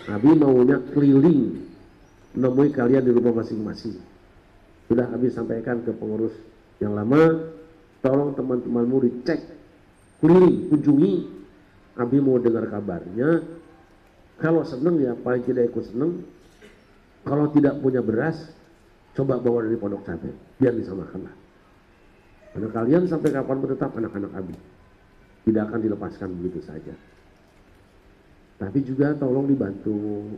Abi maunya keliling menemui kalian di rumah masing-masing. Sudah Abi sampaikan ke pengurus yang lama, tolong teman-temanmu dicek, keliling, kunjungi. Abi mau dengar kabarnya. Kalau seneng ya paling tidak ikut seneng. Kalau tidak punya beras, coba bawa dari Pondok Cabe, biar bisa makan lah. Karena kalian sampai kapanpun tetap anak-anak Abi, tidak akan dilepaskan begitu saja. Tapi juga tolong dibantu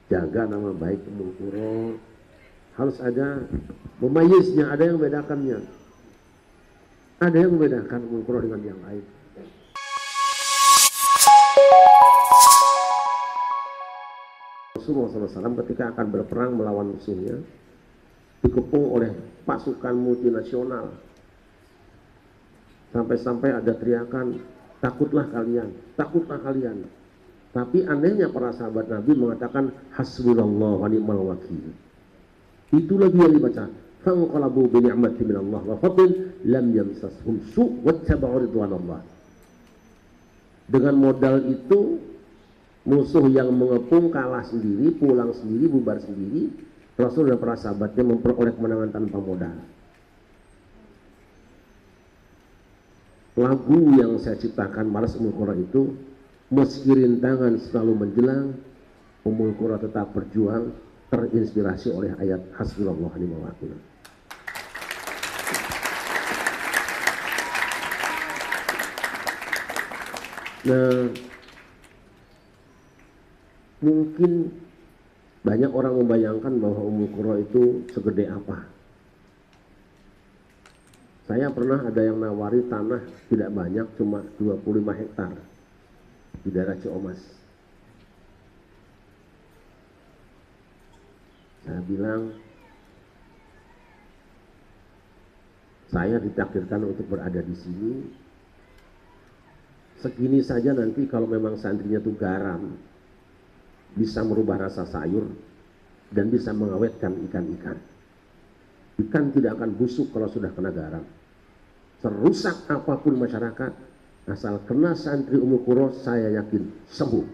jaga nama baik Ummul Qura. Harus ada memayiznya, ada yang membedakannya. Ada yang membedakan Ummul Qura dengan yang lain. Rasulullah SAW ketika akan berperang melawan musuhnya dikepung oleh pasukan multinasional. Sampai-sampai ada teriakan, takutlah kalian, takutlah kalian. Tapi anehnya para sahabat Nabi mengatakan hasbunallah wa ni'mal wakil. Itu lagi yang dibaca. Fanqalabu bi ni'matin minallah wa fadlin lam yamsashum su' wattaba'u ridwanallah. Dengan modal itu musuh yang mengepung kalah sendiri, pulang sendiri, bubar sendiri. Rasul dan para sahabatnya memperoleh kemenangan tanpa modal. Lagu yang saya ciptakan Maras Ummul Qura itu, meski rintangan selalu menjelang, Ummul Qura tetap berjuang, terinspirasi oleh ayat hasbunallah wa ni'mal wakil. Nah, mungkin banyak orang membayangkan bahwa Ummul Qura itu segede apa. Saya pernah ada yang nawari tanah tidak banyak, cuma 25 hektar di daerah Ciomas. Saya bilang, saya ditakdirkan untuk berada di sini. Segini saja nanti kalau memang santrinya itu garam, bisa merubah rasa sayur dan bisa mengawetkan ikan-ikan. Ikan tidak akan busuk kalau sudah kena garam. Serusak apapun masyarakat, asal kena santri Ummul Qura, saya yakin sembuh.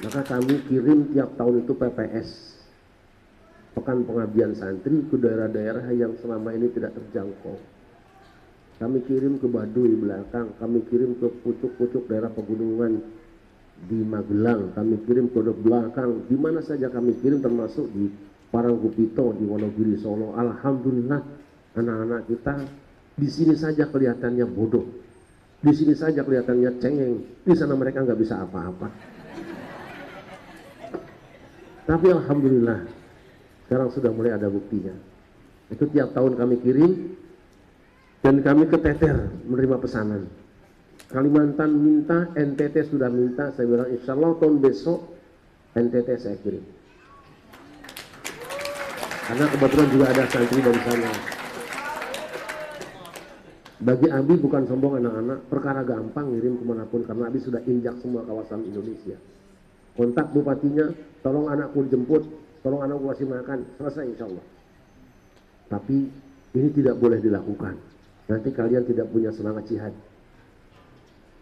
Maka kami kirim tiap tahun itu PPS, Pekan Pengabdian Santri, ke daerah-daerah yang selama ini tidak terjangkau. Kami kirim ke Baduy belakang, kami kirim ke pucuk-pucuk daerah pegunungan di Magelang, kami kirim ke belakang, di mana saja kami kirim, termasuk di Parangkupito, di Wonogiri, Solo. Alhamdulillah, anak-anak kita di sini saja kelihatannya bodoh, di sini saja kelihatannya cengeng, di sana mereka nggak bisa apa-apa. Tapi alhamdulillah, sekarang sudah mulai ada buktinya. Itu tiap tahun kami kirim. Dan kami keteter menerima pesanan. Kalimantan minta, NTT sudah minta. Saya bilang insya Allah tahun besok NTT saya kirim. Karena kebetulan juga ada santri dari sana. Bagi Abi bukan sombong anak-anak, perkara gampang ngirim kemanapun. Karena Abi sudah injak semua kawasan Indonesia. Kontak bupatinya, tolong anakku dijemput, tolong anakku kasih makan, selesai insya Allah. Tapi ini tidak boleh dilakukan. Nanti kalian tidak punya semangat jihad.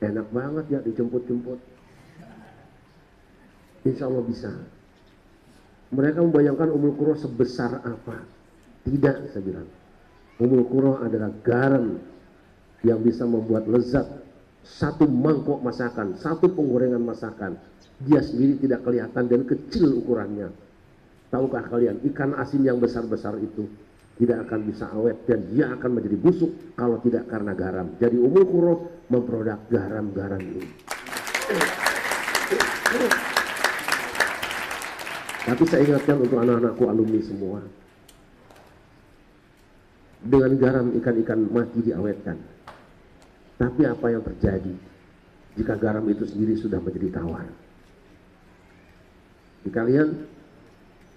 Enak banget ya dijemput-jemput. Insya Allah bisa. Mereka membayangkan Ummul Qura sebesar apa. Tidak, saya bilang. Ummul Qura adalah garam yang bisa membuat lezat satu mangkok masakan, satu penggorengan masakan. Dia sendiri tidak kelihatan dan kecil ukurannya. Tahukah kalian, ikan asin yang besar-besar itu tidak akan bisa awet dan dia akan menjadi busuk kalau tidak karena garam. Jadi Ummul Qura memproduk garam-garam ini. Tapi saya ingatkan untuk anak-anakku alumni semua, dengan garam ikan-ikan mati diawetkan. Tapi apa yang terjadi jika garam itu sendiri sudah menjadi tawar? Di kalian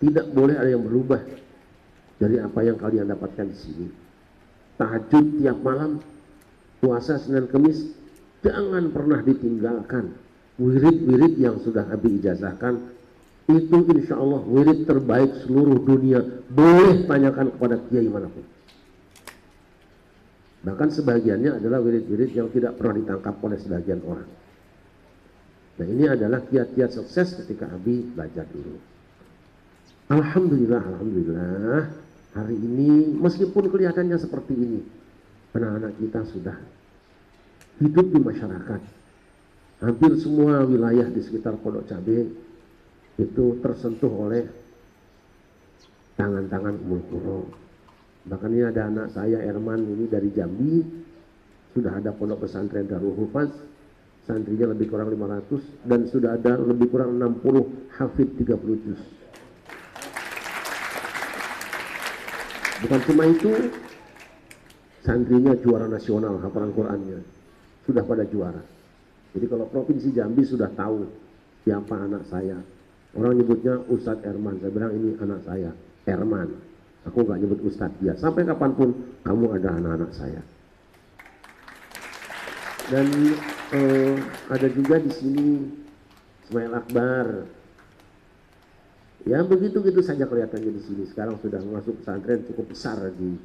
tidak boleh ada yang berubah dari apa yang kalian dapatkan di sini. Tahajud tiap malam, puasa Senin Kemis, jangan pernah ditinggalkan. Wirid-wirid yang sudah Abi ijazahkan, itu insya Allah wirid terbaik seluruh dunia. Boleh tanyakan kepada kiai manapun. Bahkan sebagiannya adalah wirid-wirid yang tidak pernah ditangkap oleh sebagian orang. Nah, ini adalah kiat-kiat sukses ketika Abi belajar dulu. Alhamdulillah, hari ini meskipun kelihatannya seperti ini, anak-anak kita sudah hidup di masyarakat. Hampir semua wilayah di sekitar Pondok Cabe itu tersentuh oleh tangan-tangan Ummul Qura. Bahkan ini ada anak saya Erman ini dari Jambi, sudah ada pondok pesantren Darul Hufaz, santrinya lebih kurang 500 dan sudah ada lebih kurang 60 hafid 30 juz. Bukan cuma itu, santrinya juara nasional hafalan Qurannya, sudah pada juara. Jadi kalau Provinsi Jambi sudah tahu siapa anak saya. Orang nyebutnya Ustadz Erman, saya bilang ini anak saya, Erman. Aku nggak nyebut Ustadz dia. Sampai kapanpun kamu ada anak-anak saya. Dan ada juga di sini Ismail Akbar. Ya begitu-gitu saja kelihatannya di sini. Sekarang sudah masuk pesantren cukup besar di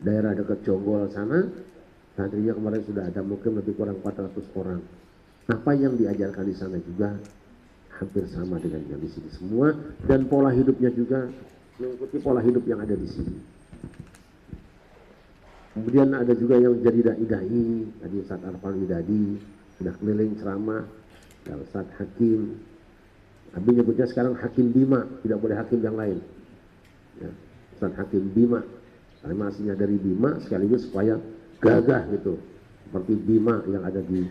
daerah dekat Jonggol sana. Santrinya kemarin sudah ada mungkin lebih kurang 400 orang. Apa yang diajarkan di sana juga hampir sama dengan yang di sini semua, dan pola hidupnya juga mengikuti pola hidup yang ada di sini. Kemudian ada juga yang jadi dai-dai, tadi Ustadz Arfan Widadi sudah keliling ceramah, ada Ustadz Hakim, Abi nyebutnya sekarang Hakim Bima, tidak boleh Hakim yang lain. Ya, Ustadz Hakim Bima, karena aslinya dari Bima, sekaligus supaya gagah gitu, seperti Bima yang ada di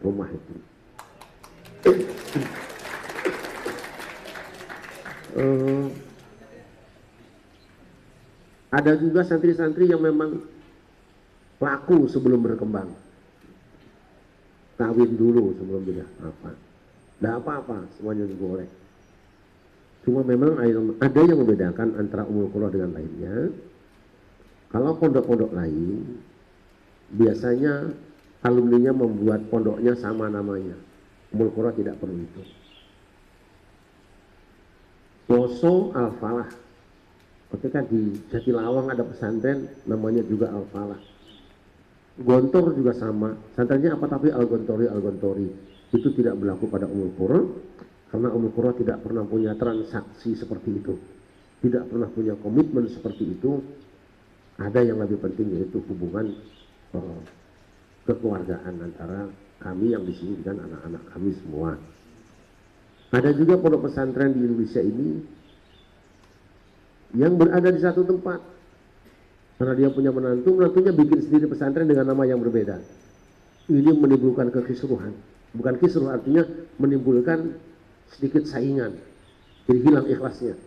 rumah itu. Ada juga santri-santri yang memang laku sebelum berkembang, kawin dulu sebelum tidak apa, tidak apa-apa, semuanya boleh. Cuma memang ada yang membedakan antara Ummul Qura dengan lainnya. Kalau pondok-pondok lain biasanya alumninya membuat pondoknya sama namanya. Ummul Qura tidak perlu itu. Poso Al-Falah. Ketika di Jatilawang ada pesantren namanya juga Al-Falah. Gontor juga sama. Pesantrennya apa tapi Al-Gontori. Itu tidak berlaku pada Ummul Qura karena Ummul Qura tidak pernah punya transaksi seperti itu. Tidak pernah punya komitmen seperti itu. Ada yang lebih penting yaitu hubungan kekeluargaan antara kami yang di sini dengan anak-anak kami semua. Ada juga pondok pesantren di Indonesia ini yang berada di satu tempat karena dia punya menantunya bikin sendiri pesantren dengan nama yang berbeda. Ini menimbulkan kekisruhan. Bukan kisruh, artinya menimbulkan sedikit saingan, jadi hilang ikhlasnya.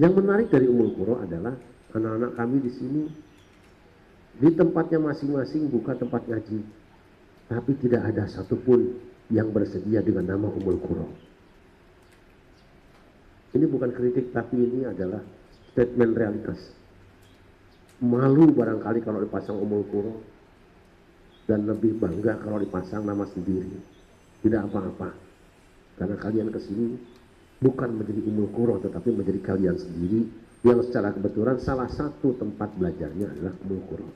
Yang menarik dari Ummul Qura adalah anak-anak kami di sini di tempatnya masing-masing buka tempat ngaji, tapi tidak ada satupun yang bersedia dengan nama Ummul Qura. Ini bukan kritik, tapi ini adalah statement realitas. Malu barangkali kalau dipasang Ummul Qura, dan lebih bangga kalau dipasang nama sendiri. Tidak apa-apa, karena kalian kesini bukan menjadi Ummul Qura, tetapi menjadi kalian sendiri, yang secara kebetulan salah satu tempat belajarnya adalah Ummul Qura.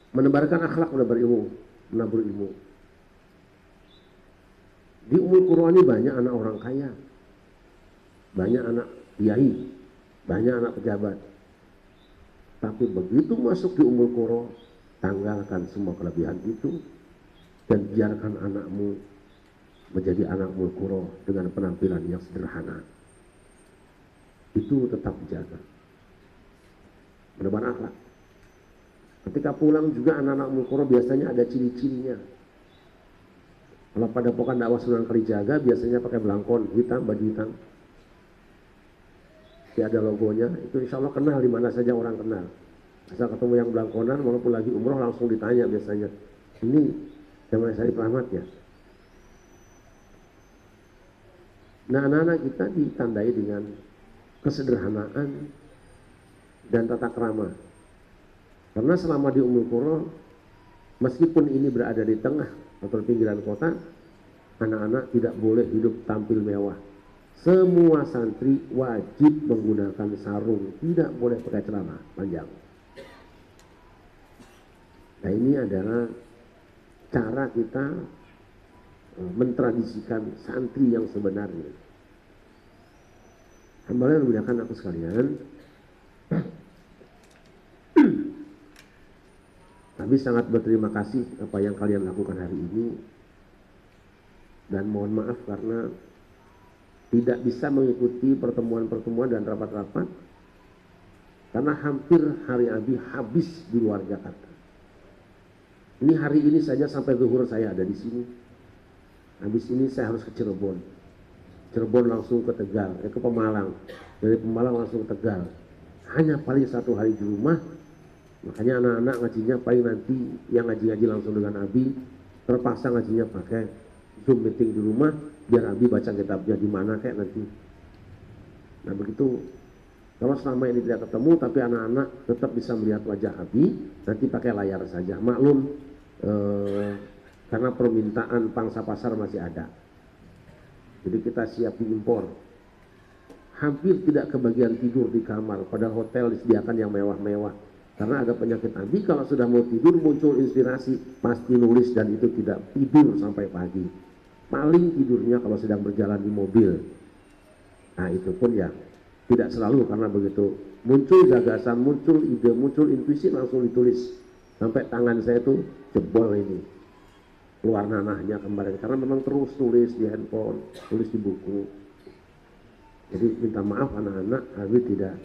Menebarkan akhlak, menabur ilmu. Di Ummul Qura ini banyak anak orang kaya, banyak anak kiai, banyak anak pejabat. Tapi begitu masuk di Ummul Qura, tanggalkan semua kelebihan itu dan biarkan anakmu menjadi anak Ummul Qura dengan penampilan yang sederhana. Itu tetap dijaga. Menebar akhlak. Ketika pulang juga anak-anak Ummul Qura biasanya ada ciri-cirinya. Kalau pada pokan dakwah Sunan Kalijaga biasanya pakai belangkon hitam, baju hitam. Ya, ada logonya. Itu insya Allah kenal, di mana saja orang kenal. Asal ketemu yang belangkonan, walaupun lagi umroh langsung ditanya biasanya. Ini Jamaah Syarif Rahmat ya. Nah, anak-anak kita ditandai dengan kesederhanaan dan tata krama. Karena selama di Ummul Qura, meskipun ini berada di tengah atau pinggiran kota, anak-anak tidak boleh hidup tampil mewah. Semua santri wajib menggunakan sarung, tidak boleh pakai celana panjang. Nah, ini adalah cara kita mentradisikan santri yang sebenarnya. Hamba yang dimuliakan aku sekalian, kami sangat berterima kasih apa yang kalian lakukan hari ini, dan mohon maaf karena tidak bisa mengikuti pertemuan-pertemuan dan rapat-rapat karena hampir hari Abi habis di luar Jakarta. Ini hari ini saja sampai zuhur saya ada di sini. Habis ini saya harus ke Cirebon. Cirebon langsung ke Tegal, ke Pemalang. Dari Pemalang langsung ke Tegal. Hanya paling 1 hari di rumah. Makanya anak-anak ngajinya paling nanti yang ngaji-ngaji langsung dengan Abi, terpaksa ngajinya pakai Zoom meeting di rumah, biar Abi baca kitabnya di mana kayak nanti. Nah begitu, kalau selama ini tidak ketemu tapi anak-anak tetap bisa melihat wajah Abi, nanti pakai layar saja. Maklum, karena permintaan pangsa pasar masih ada. Jadi kita siap diimpor. Hampir tidak kebagian tidur di kamar, padahal hotel disediakan yang mewah-mewah. Karena ada penyakit Abi, kalau sudah mau tidur muncul inspirasi, pasti nulis dan itu tidak tidur sampai pagi. Paling tidurnya kalau sedang berjalan di mobil. Nah itu pun ya tidak selalu, karena begitu muncul gagasan, muncul ide, muncul intuisi langsung ditulis. Sampai tangan saya tuh jebol ini, keluar nanahnya kemarin, karena memang terus tulis di handphone, tulis di buku. Jadi minta maaf anak-anak, Abi tidak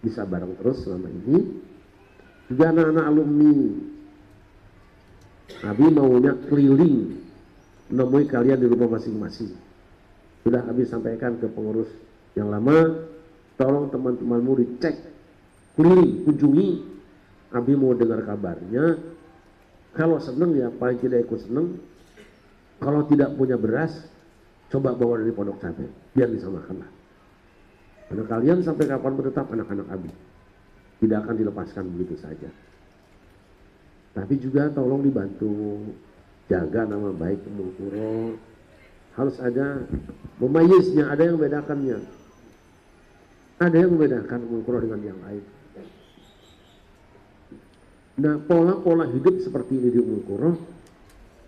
bisa bareng terus selama ini. Juga anak-anak alumni, Abi maunya keliling menemui kalian di rumah masing-masing. Sudah Abi sampaikan ke pengurus yang lama, tolong teman-temanmu dicek, keliling, kunjungi. Abi mau dengar kabarnya. Kalau seneng ya paling tidak ikut seneng. Kalau tidak punya beras, coba bawa dari Pondok Cabe, biar disamakan lah. Karena kalian sampai kapan tetap anak-anak Abi, tidak akan dilepaskan begitu saja. Tapi juga tolong dibantu jaga nama baik Ummul Qura. Harus ada memayiznya, ada yang membedakannya. Ada yang membedakan Ummul Qura dengan yang lain. Nah, pola-pola hidup seperti ini di Ummul Qura,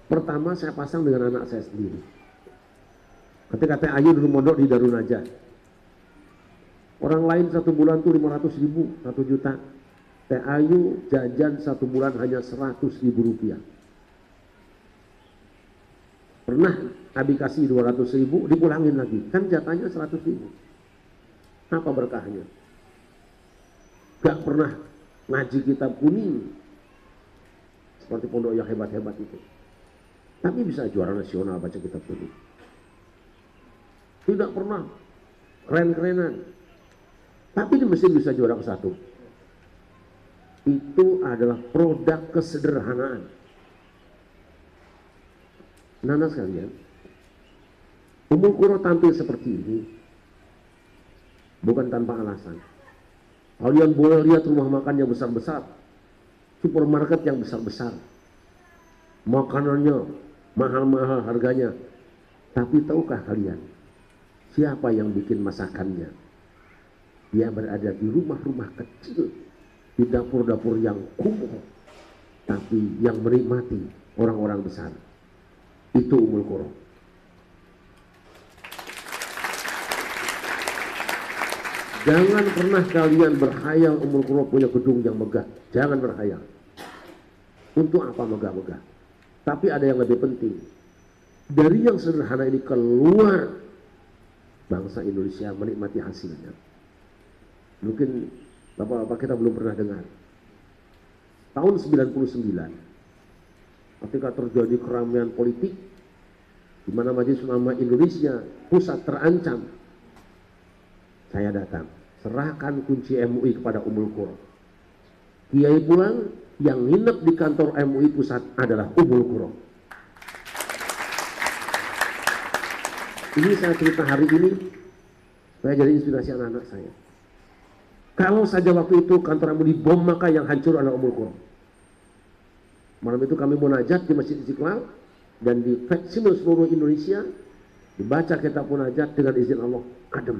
pertama saya pasang dengan anak saya sendiri. Ketika Teh Ayu dulu mondok di Darun Najah, orang lain 1 bulan tuh 500.000, 1 juta. Teh Ayu jajan 1 bulan hanya 100.000 rupiah. Pernah Abi kasih 200.000, dipulangin lagi, kan jatahnya 100.000. Apa berkahnya? Gak pernah ngaji kitab kuning seperti pondok yang hebat-hebat itu, tapi bisa juara nasional baca kitab kuning. Tidak pernah keren-kerenan, tapi di Mesir bisa juara ke-1. Itu adalah produk kesederhanaan. Nana sekalian, Ummul Qura tampil seperti ini bukan tanpa alasan. Kalian boleh lihat rumah makan yang besar-besar, supermarket yang besar-besar, makanannya mahal-mahal harganya. Tapi tahukah kalian siapa yang bikin masakannya? Dia berada di rumah-rumah kecil, di dapur-dapur yang kumuh, tapi yang menikmati orang-orang besar. Itu Ummul Qura. Jangan pernah kalian berhayal Ummul Qura punya gedung yang megah. Jangan berhayal. Untuk apa megah-megah? Tapi ada yang lebih penting. Dari yang sederhana ini keluar bangsa Indonesia menikmati hasilnya. Mungkin bapak-bapak kita belum pernah dengar. Tahun 99, ketika terjadi keramaian politik, di mana Majelis Ulama Indonesia pusat terancam, saya datang, serahkan kunci MUI kepada Ummul Qura. Kiai pulang, yang nginep di kantor MUI pusat adalah Ummul Qura. Ini saya cerita hari ini, saya jadi inspirasi anak-anak saya. Kalau saja waktu itu kantor MUI dibom, maka yang hancur adalah Ummul Qura. Malam itu kami munajat di Masjid Istiqlal, dan di fleksibel seluruh Indonesia, dibaca kitab munajat dengan izin Allah adem.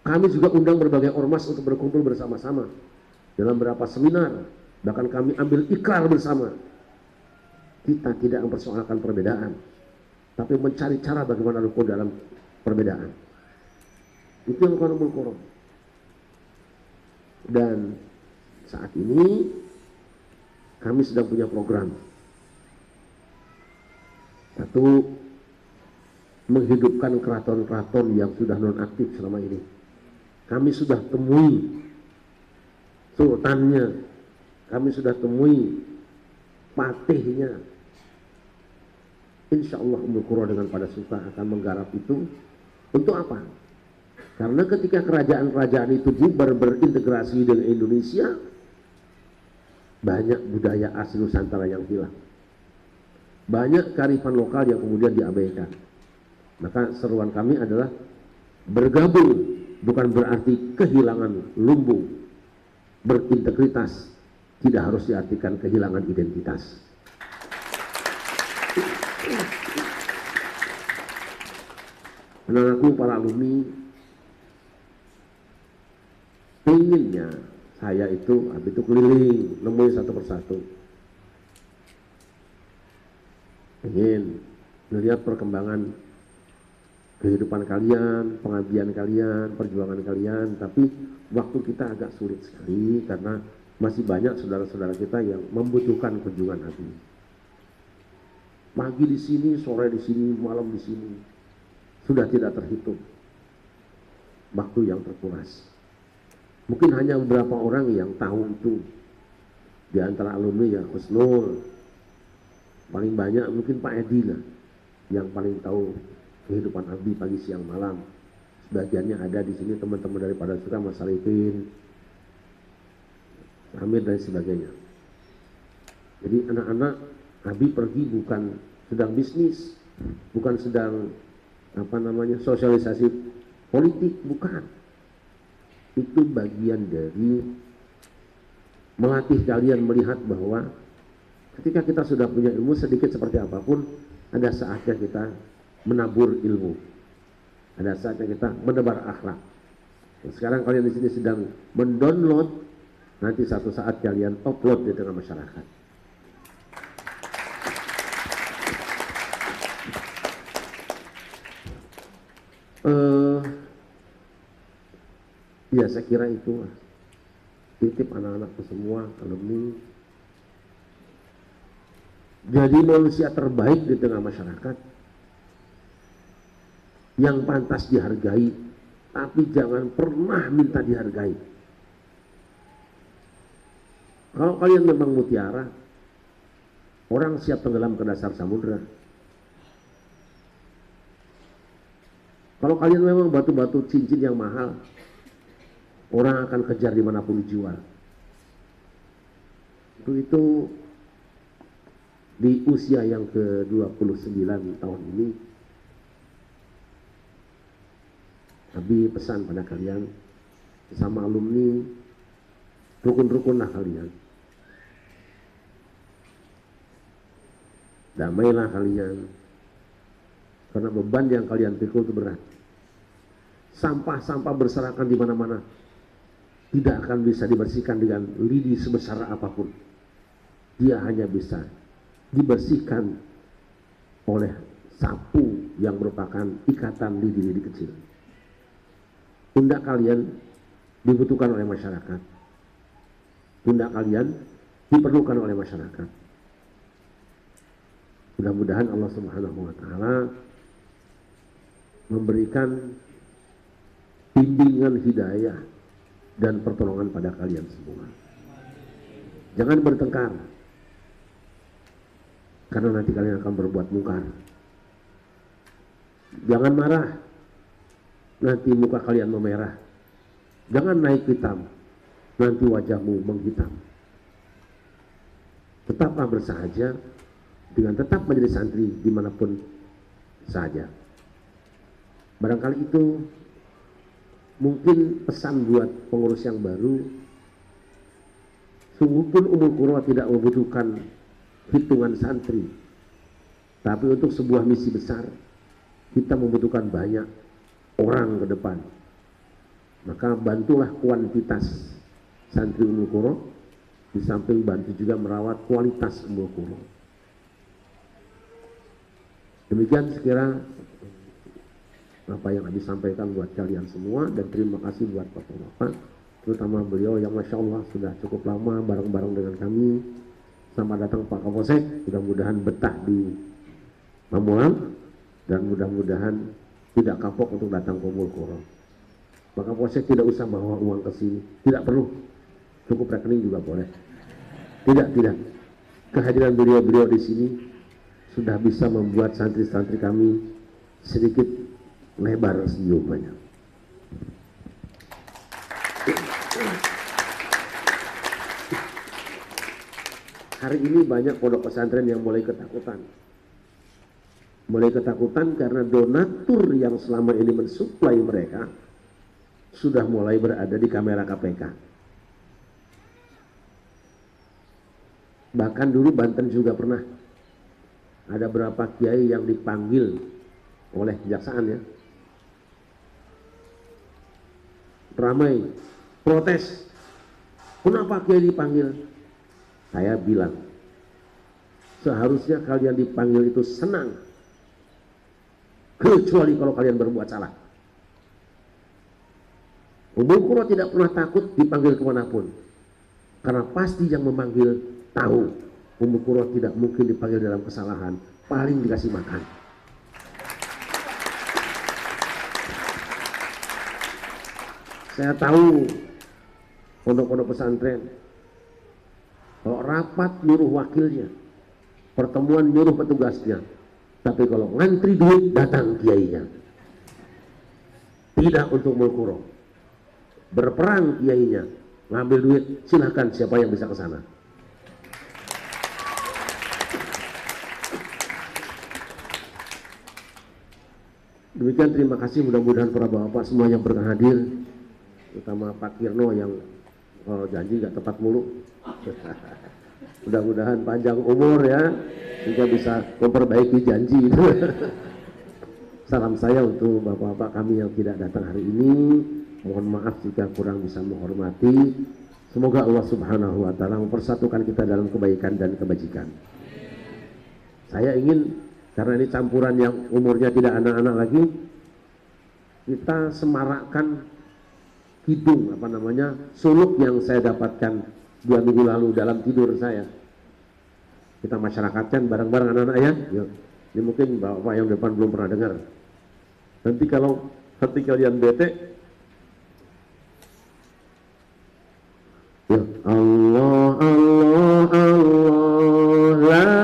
Kami juga undang berbagai ormas untuk berkumpul bersama-sama dalam beberapa seminar, bahkan kami ambil ikrar bersama. Kita tidak mempersoalkan perbedaan, tapi mencari cara bagaimana rukun dalam perbedaan. Itu yang Umul Qura. Dan saat ini kami sedang punya program. Satu, menghidupkan keraton-keraton yang sudah nonaktif selama ini. Kami sudah temui sultannya, kami sudah temui patihnya. Insya Allah Umul Qura dengan pada suka akan menggarap itu. Untuk apa? Karena ketika kerajaan-kerajaan itu bubar berintegrasi dengan Indonesia, banyak budaya asli Nusantara yang hilang. Banyak kearifan lokal yang kemudian diabaikan. Maka seruan kami adalah bergabung, bukan berarti kehilangan lumbung. Berintegritas tidak harus diartikan kehilangan identitas. Anak-anakku, para alumni, inginnya saya itu habis itu keliling, nemuin satu persatu. Ingin melihat perkembangan kehidupan kalian, pengabdian kalian, perjuangan kalian, tapi waktu kita agak sulit sekali karena masih banyak saudara-saudara kita yang membutuhkan kunjungan hati. Pagi di sini, sore di sini, malam di sini, sudah tidak terhitung waktu yang terkuras. Mungkin hanya beberapa orang yang tahu itu. Di antara alumni ya Husnul, paling banyak mungkin Pak Edi lah yang paling tahu kehidupan abdi pagi siang malam. Sebagiannya ada di sini teman-teman daripada Suka, Mas Arifin, Amir dan sebagainya. Jadi anak-anak Abi pergi bukan sedang bisnis, bukan sedang sosialisasi politik, bukan. Itu bagian dari melatih kalian melihat bahwa ketika kita sudah punya ilmu sedikit seperti apapun, ada saatnya kita menabur ilmu, ada saatnya kita menebar akhlak. Sekarang kalian di sini sedang mendownload, nanti satu saat kalian upload di tengah masyarakat. Ya saya kira itu titip anak-anakku semua, alumni. Jadi manusia terbaik di tengah masyarakat yang pantas dihargai, tapi jangan pernah minta dihargai. Kalau kalian memang mutiara, orang siap tenggelam ke dasar samudera. Kalau kalian memang batu-batu cincin yang mahal, orang akan kejar dimanapun dijual. Itu di usia yang ke-29 tahun ini, Abi pesan pada kalian, sama alumni, rukun-rukunlah kalian. Damailah kalian, karena beban yang kalian pikul itu berat. Sampah-sampah berserakan di mana-mana, tidak akan bisa dibersihkan dengan lidi sebesar apapun. Dia hanya bisa dibersihkan oleh sapu yang merupakan ikatan lidi-lidi kecil. Pundak kalian dibutuhkan oleh masyarakat. Pundak kalian diperlukan oleh masyarakat. Mudah-mudahan Allah Subhanahu wa Ta'ala memberikan bimbingan hidayah dan pertolongan pada kalian semua. Jangan bertengkar, karena nanti kalian akan berbuat mungkar. Jangan marah, nanti muka kalian memerah. Jangan naik hitam, nanti wajahmu menghitam. Tetaplah bersahaja dengan tetap menjadi santri dimanapun saja. Barangkali itu mungkin pesan buat pengurus yang baru. Sungguh pun Umul Qura tidak membutuhkan hitungan santri. Tapi untuk sebuah misi besar, kita membutuhkan banyak orang ke depan. Maka bantulah kuantitas santri Ummul Qura, di samping bantu juga merawat kualitas Ummul Qura. Demikian sekira apa yang Abi sampaikan buat kalian semua, dan terima kasih buat Bapak-Bapak, terutama beliau yang Masya Allah sudah cukup lama bareng-bareng dengan kami. Selamat datang Pak Kapolsek, mudah-mudahan betah di Pamulang, dan mudah-mudahan tidak kapok untuk datang ke Ummul Qura. Pak Kapolsek tidak usah bawa uang ke sini, tidak perlu, cukup rekening juga boleh. Tidak. Kehadiran beliau di sini sudah bisa membuat santri-santri kami sedikit lebar senyumannya. Hari ini banyak pondok pesantren yang mulai ketakutan. Karena donatur yang selama ini mensuplai mereka sudah mulai berada di kamera KPK. Bahkan dulu Banten juga pernah ada berapa kiai yang dipanggil oleh kejaksaan ya. Ramai protes. Kenapa kiai dipanggil? Saya bilang, seharusnya kalian dipanggil itu senang, kecuali kalau kalian berbuat salah. Ummul Qura tidak pernah takut dipanggil kemanapun, karena pasti yang memanggil tahu Ummul Qura tidak mungkin dipanggil dalam kesalahan, paling dikasih makan. Saya tahu pondok-pondok pesantren, kalau rapat nyuruh wakilnya, pertemuan nyuruh petugasnya, tapi kalau ngantri duit datang kiainya. Tidak untuk Ummul Qura. Berperang kiainya, ngambil duit, silahkan siapa yang bisa ke sana. Demikian, terima kasih, mudah-mudahan para bapak semua yang pernah hadir, terutama Pak Kirno yang janji gak tepat mulu. Mudah-mudahan panjang umur ya, juga bisa memperbaiki janji. Salam saya untuk bapak-bapak kami yang tidak datang hari ini. Mohon maaf jika kurang bisa menghormati. Semoga Allah Subhanahu wa Ta'ala mempersatukan kita dalam kebaikan dan kebajikan. Saya ingin, karena ini campuran yang umurnya tidak anak-anak lagi, kita semarakkan hidung suluk yang saya dapatkan 2 minggu lalu dalam tidur saya. Kita masyarakatkan bareng-bareng anak-anak ya. Yuk. Ini mungkin bapak yang depan belum pernah dengar. Nanti kalau kalian bete, ya Allah Allah Allah, la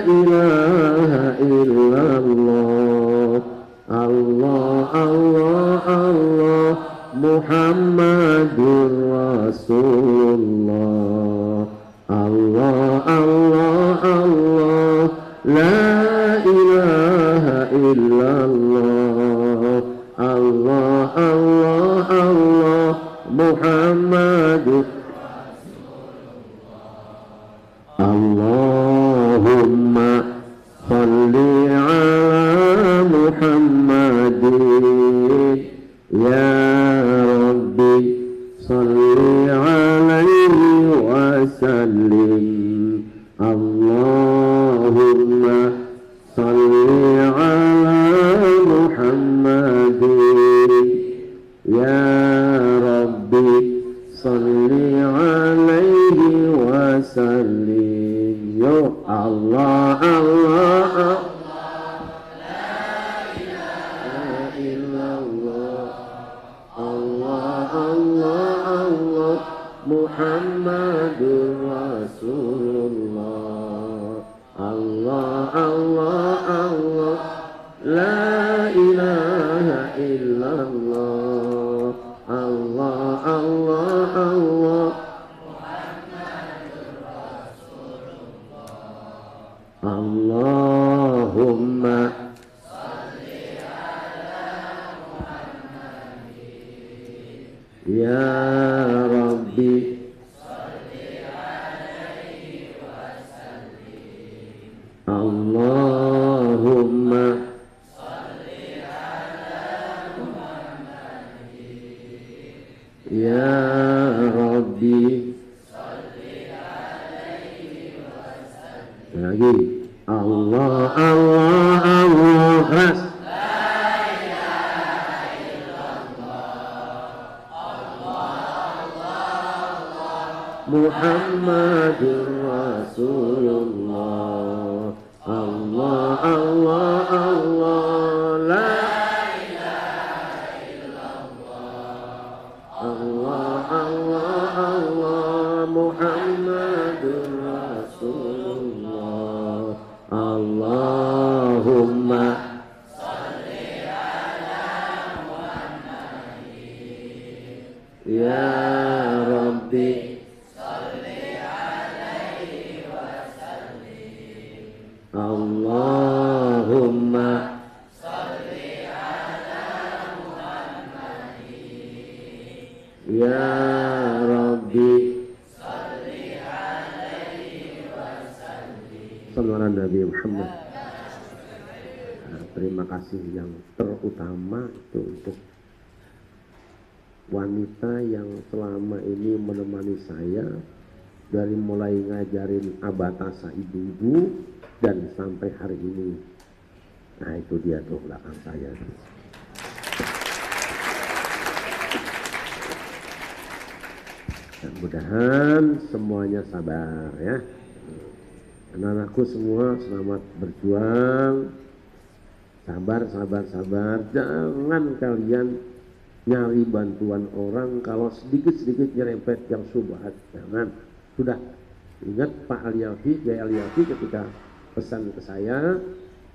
ilaha illallah, Allah Allah Allah, Muhammadur Rasulullah, Allah Allah Allah, la ilaha illallah, Allah Allah Allah, Muhammadur Allahumma salli ala Muhammadin ya Rabbi salli alaihi wa sallim. Allahumma salli ala Muhammadin ya Rabbi salli alaihi wa sallim. Yo Allah Allah Muhammadur Rasulullah, Allah Allah Allah, la ilaha illallah, Allah Allah Allah, Muhammadur Rasulullah, Allahumma salli ala Muhammadin ya Rabbi salli alaihi wa sallim. Ya Rabbi. Lagi Allah Allah Allah keras. Muhammadur Rasulullah. Allah Allah Allah la ilaha illallah. Allah Allah Allah Muhammadur Rasulullah. Allahumma shalli ala Muhammadin. Ya Rabbi Allahumma shalli ala Muhammadin. Ya Rabbi shalli alaihi wasallim. Sallu ala Nabi Muhammad. Terima kasih yang terutama itu untuk wanita yang selama ini menemani saya dari mulai ngajarin abatasa ibu-ibu dan sampai hari ini. Nah itu dia tuh belakang saya. Mudah-mudahan semuanya sabar ya. Anak-anakku semua selamat berjuang. Sabar, sabar, sabar. Jangan kalian nyari bantuan orang kalau sedikit-sedikit nyerempet yang subhat. Jangan. Sudah. Ingat Pak Alyafi, Kiai Alyafi ketika pesan ke saya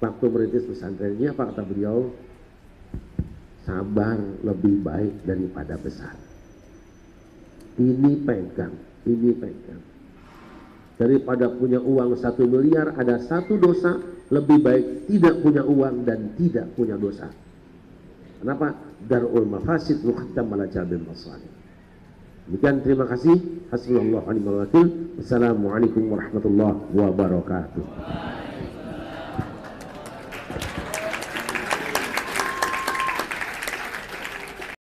waktu merintis pesantrennya, apa kata beliau? Sabar lebih baik daripada besar. Ini pegang, ini pegang. Daripada punya uang 1 miliar ada 1 dosa, lebih baik tidak punya uang dan tidak punya dosa. Kenapa? Darul mafasid muqaddam ala jalbil masalih. Demikian, terima kasih. Hasbunallahu wa ni'mal wakil. Wassalamualaikum warahmatullahi wabarakatuh.